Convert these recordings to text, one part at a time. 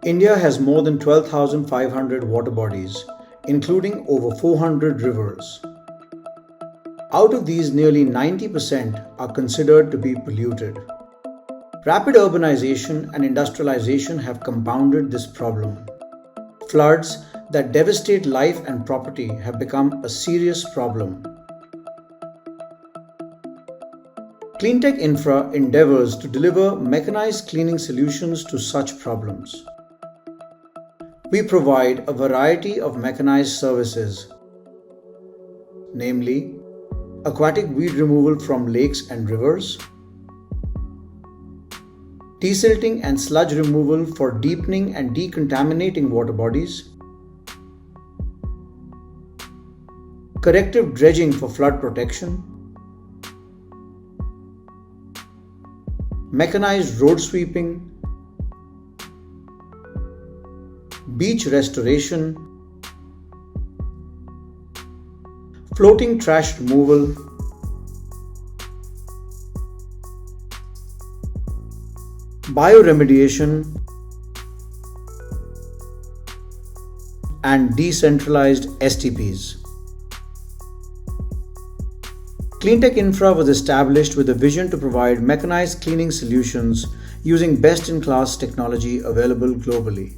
India has more than 12,500 water bodies, including over 400 rivers. Out of these, nearly 90% are considered to be polluted. Rapid urbanization and industrialization have compounded this problem. Floods that devastate life and property have become a serious problem. Cleantec Infra endeavors to deliver mechanized cleaning solutions to such problems. We provide a variety of mechanized services, namely aquatic weed removal from lakes and rivers, desilting and sludge removal for deepening and decontaminating water bodies, corrective dredging for flood protection, mechanized road sweeping, beach restoration, floating trash removal, bioremediation, and decentralized STPs. Cleantec Infra was established with a vision to provide mechanized cleaning solutions using best-in-class technology available globally.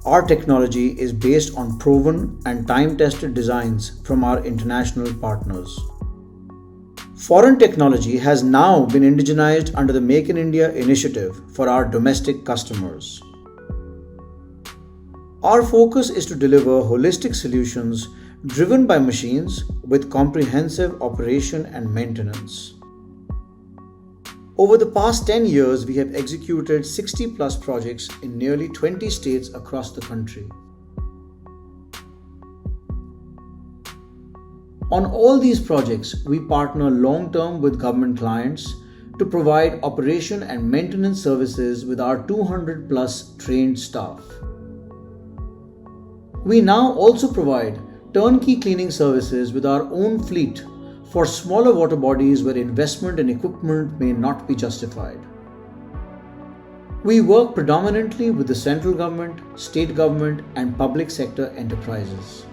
Our technology is based on proven and time-tested designs from our international partners. Foreign technology has now been indigenized under the Make in India initiative for our domestic customers. Our focus is to deliver holistic solutions driven by machines with comprehensive operation and maintenance. Over the past 10 years, we have executed 60+ projects in nearly 20 states across the country. On all these projects, we partner long-term with government clients to provide operation and maintenance services with our 200+ trained staff. We now also provide turnkey cleaning services with our own fleet for smaller water bodies where investment in equipment may not be justified. We work predominantly with the central government, state government, and public sector enterprises.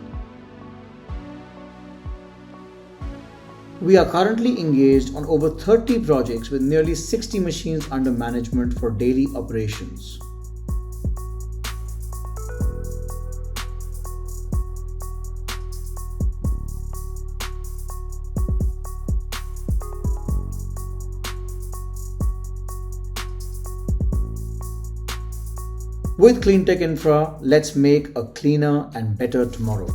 We are currently engaged on over 30 projects with nearly 60 machines under management for daily operations. With Cleantec Infra, let's make a cleaner and better tomorrow.